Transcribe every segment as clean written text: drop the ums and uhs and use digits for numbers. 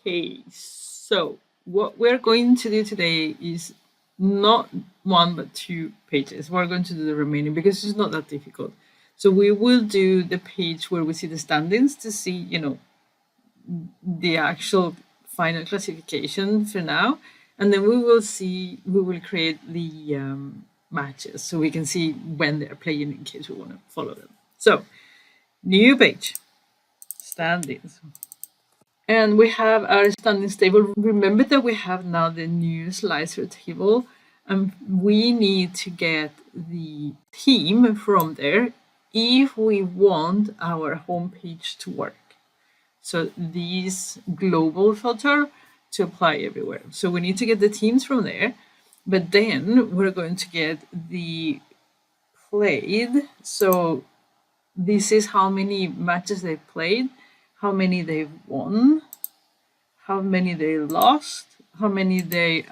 Okay, so what we're going to do today is not one but two pages. We're going to do the remaining because it's not that difficult. So we will do the page where we see the standings to see, the actual final classification for now. And then we will create the matches so we can see when they're playing in case we want to follow them. So, new page, standings. And we have our standings table. Remember that we have now the new slicer table, and we need to get the team from there if we want our homepage to work. So these global filter to apply everywhere. So we need to get the teams from there, but then we're going to get the played. So this is how many matches they've played, how many they've won, how many they lost, how many they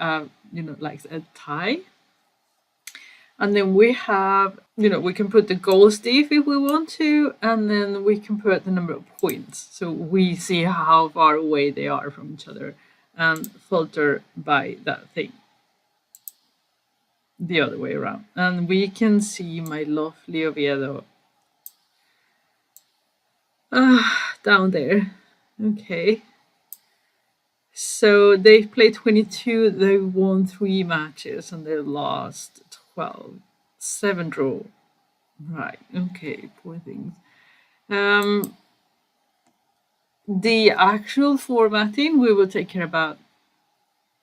like a tie. And then we have, we can put the goals diff if we want to, and then we can put the number of points. So we see how far away they are from each other and filter by that thing. The other way around. And we can see my lovely Oviedo down there. Okay. So they've played 22, they won 3 matches and they lost 12. 7 draw. Right, okay, poor things. The actual formatting we will take care about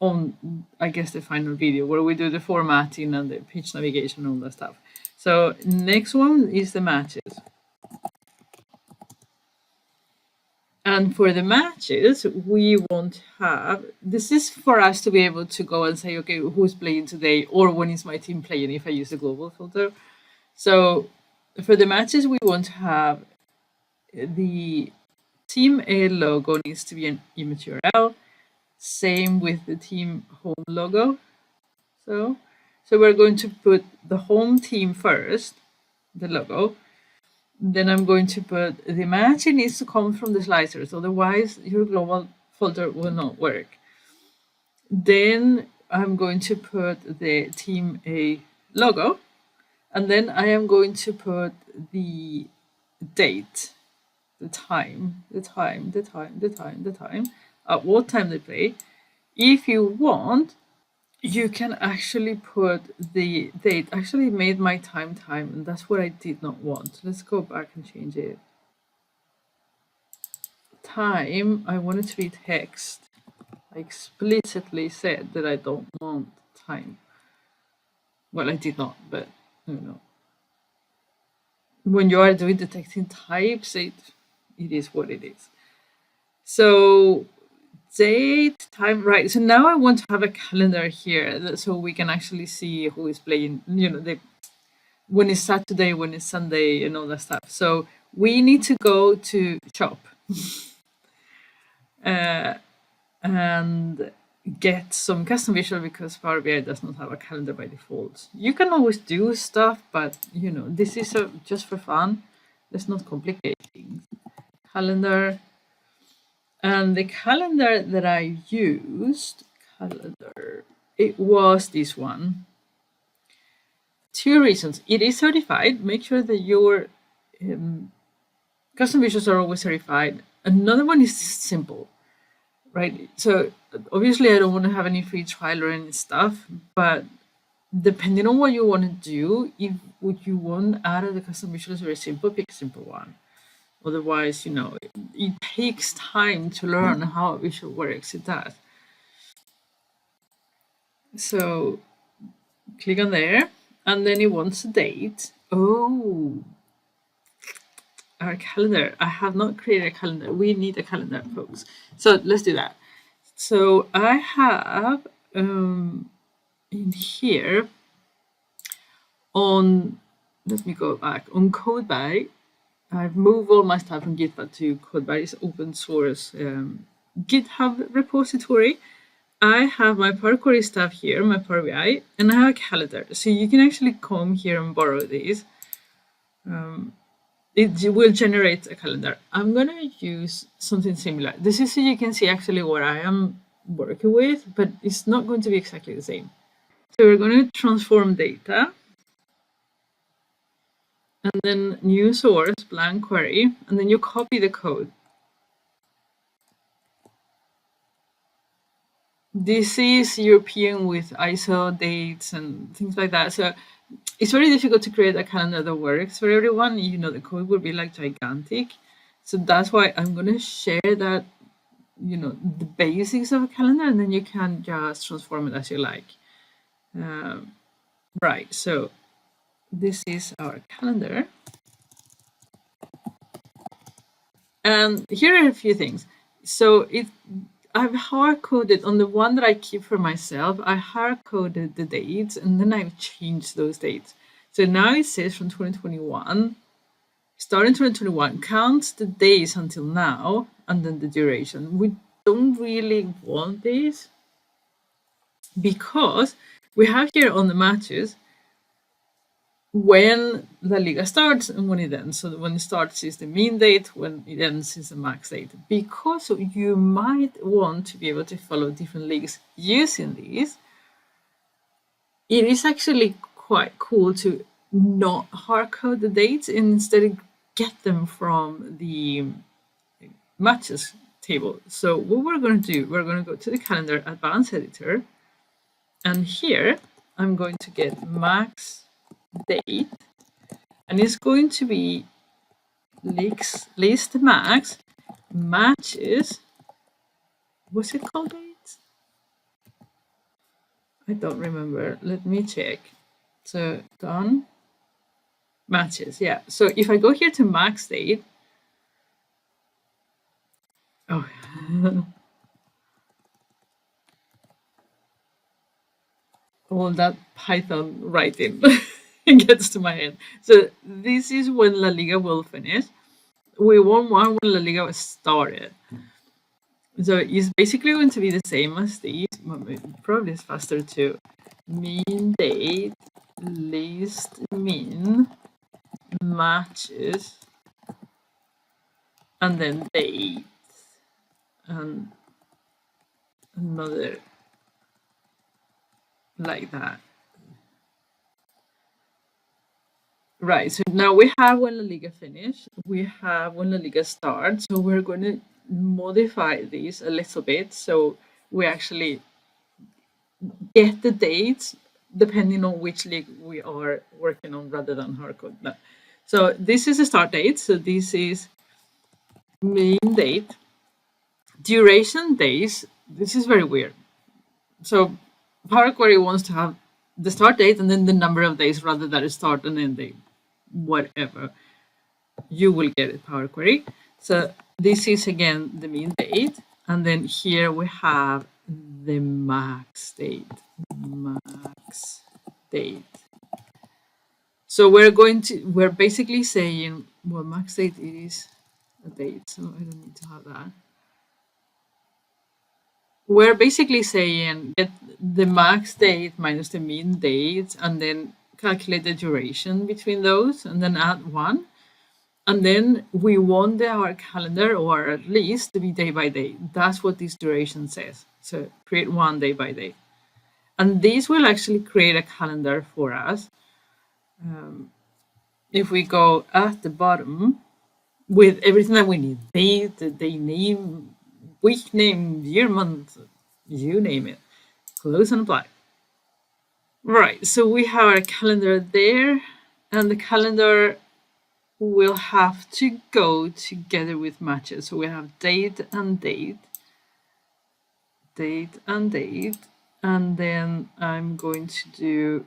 on, I guess, the final video where we do the formatting and the page navigation and all that stuff. So next one is the matches. And for the matches, we won't have, this is for us to be able to go and say, okay, who's playing today or when is my team playing if I use the global filter. So for the matches, we want to have the team A logo needs to be an image URL. Same with the team home logo. So we're going to put the home team first, the logo. Then I'm going to put the match. It needs to come from the slicers, otherwise your global filter will not work. Then I'm going to put the team A logo, and then I am going to put the date, the time, at what time they play. If you want, you can actually put the date. Actually made my time, and that's what I did not want. Let's go back and change it. Time, I want it to be text. I explicitly said that I don't want time. Well, I did not, but when you are doing detecting types, it is what it is. So date, time, right. So now I want to have a calendar here so we can actually see who is playing, when it's Saturday, when it's Sunday, and all that stuff. So we need to go to shop and get some custom visual because Power BI does not have a calendar by default. You can always do stuff, but this is just for fun. Let's not complicate things. Calendar. And the calendar that I used, it was this one. 2 reasons. It is certified. Make sure that your custom visuals are always certified. Another one is simple, right? So obviously I don't want to have any free trial or any stuff, but depending on what you want to do, if what you want out of the custom visual is very simple, pick a simple one. Otherwise, it takes time to learn how a visual works. It does. So click on there, and then it wants a date. Oh, our calendar. I have not created a calendar. We need a calendar, folks. So let's do that. So I have in here on, let me go back, on CodeBuy. I've moved all my stuff from GitHub to CodeBuy's open source GitHub repository. I have my Power Query stuff here, my Power BI, and I have a calendar. So you can actually come here and borrow these. it will generate a calendar. I'm going to use something similar. This is so you can see actually what I am working with, but it's not going to be exactly the same. So we're going to transform data, and then new source, blank query, and then you copy the code. This is European with ISO dates and things like that. So it's very difficult to create a calendar that works for everyone. You know, the code would be like gigantic. So that's why I'm going to share that, you know, the basics of a calendar, and then you can just transform it as you like. Right, so this is our calendar. And here are a few things. So I've hard-coded on the one that I keep for myself. I hard-coded the dates, and then I've changed those dates. So now it says from 2021, starting 2021, counts the days until now, and then the duration. We don't really want this because we have here on the matches when La Liga starts and when it ends. So when it starts is the mean date, when it ends is the max date. Because you might want to be able to follow different leagues using these, it is actually quite cool to not hard code the dates and instead get them from the matches table. So what we're going to do, we're going to go to the calendar advanced editor, and here I'm going to get max date, and it's going to be list max matches. What's it called? Dates? I don't remember. Let me check. So done. Matches, yeah. So if I go here to max date, oh, all that Python writing gets to my head. So this is when La Liga will finish. We want one when La Liga was started. So it's basically going to be the same as these. Probably it's faster too. Mean date, list mean, matches, and then date, and another like that. Right, so now we have when La Liga finish, we have when La Liga starts, so we're going to modify these a little bit so we actually get the dates depending on which league we are working on rather than hardcode. No. So this is a start date, so this is mean date. Duration days, this is very weird. So Power Query wants to have the start date and then the number of days rather than a start and end date. Whatever. You will get it, Power Query. So this is again the mean date. And then here we have the max date. Max date. So we're basically saying, well, max date is a date, so I don't need to have that. We're basically saying get the max date minus the mean date and then calculate the duration between those and then add 1. And then we want our calendar, or at least to be day by day. That's what this duration says. So create 1 day by day. And this will actually create a calendar for us. If we go at the bottom with everything that we need, date, the day name, week name, year, month, you name it. Close and apply. Right, so we have our calendar there, and the calendar will have to go together with matches. So we have date and date, date and date, and then I'm going to do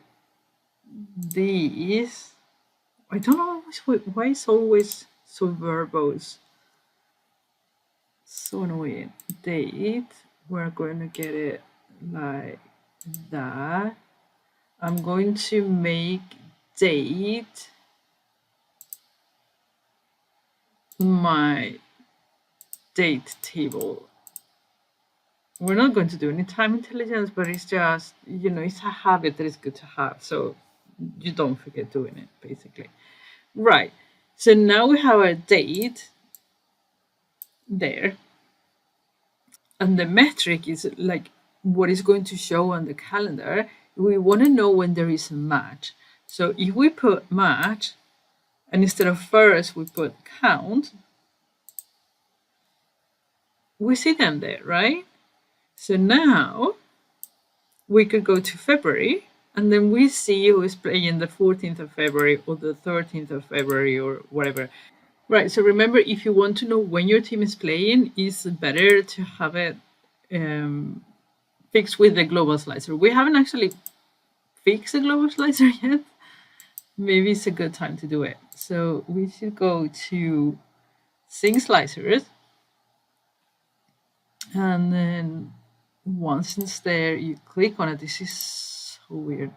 these. I don't know why it's always so verbose. So annoying. Date, we're going to get it like that. I'm going to make date my date table. We're not going to do any time intelligence, but it's just, you know, it's a habit that is good to have. So you don't forget doing it, basically. Right. So now we have our date there, and the metric is like what is going to show on the calendar. We want to know when there is a match. So if we put match, and instead of first we put count, we see them there, right? So now we could go to February, and then we see who is playing the 14th of February or the 13th of February or whatever. Right. So remember, if you want to know when your team is playing, it's better to have it fixed with the global slicer. We haven't actually fixed the global slicer yet. Maybe it's a good time to do it. So we should go to Sync Slicers, and then once it's there, you click on it. This is so weird.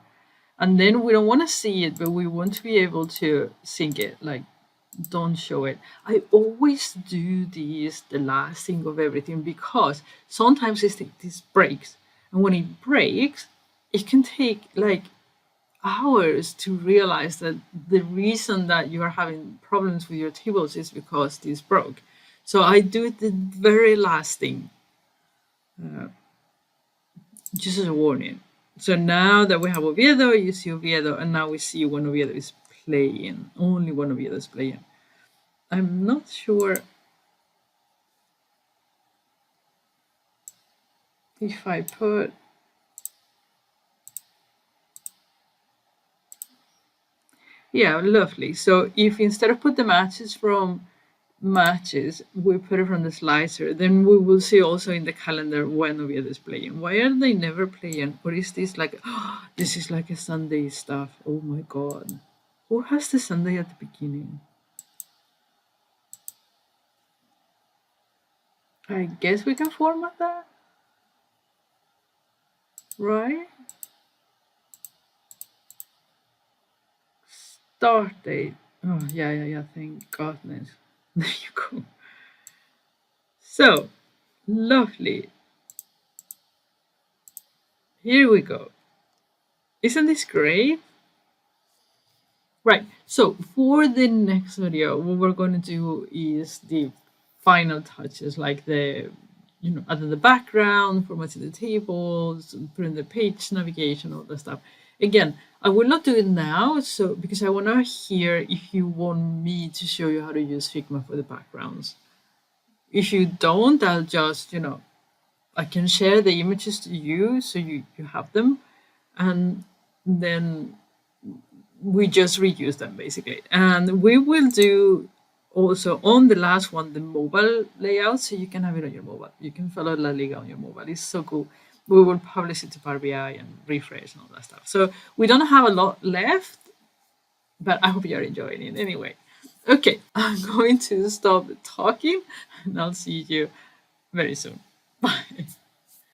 And then we don't want to see it, but we want to be able to sync it. Like, don't show it. I always do this the last thing of everything because sometimes this breaks. And when it breaks, it can take like hours to realize that the reason that you are having problems with your tables is because this broke. So I do it the very last thing, just as a warning. So now that we have Oviedo, you see Oviedo, and now we see when Oviedo is playing. Only when Oviedo is playing. I'm not sure if I put... Yeah, lovely. So if instead of put the matches from matches, we put it from the slicer, then we will see also in the calendar when Oviedo is playing. Why are they never playing? Or is this like, oh, this is like a Sunday stuff? Oh my God. Who has the Sunday at the beginning? I guess we can format that, right? Start date. Oh, yeah. Thank goodness. There you go. So, lovely. Here we go. Isn't this great? Right. So for the next video, what we're going to do is the final touches, like the, adding the background, formatting the tables, putting the page navigation, all that stuff. Again, I will not do it now, so because I want to hear if you want me to show you how to use Figma for the backgrounds. If you don't, I'll just, I can share the images to you so you have them, and then we just reuse them basically. And we will do also on the last one the mobile layout, so you can have it on your mobile. You can follow La Liga on your mobile. It's so cool. We will publish it to Power BI and refresh and all that stuff. So we don't have a lot left, but I hope you're enjoying it anyway. Okay, I'm going to stop talking and I'll see you very soon. Bye.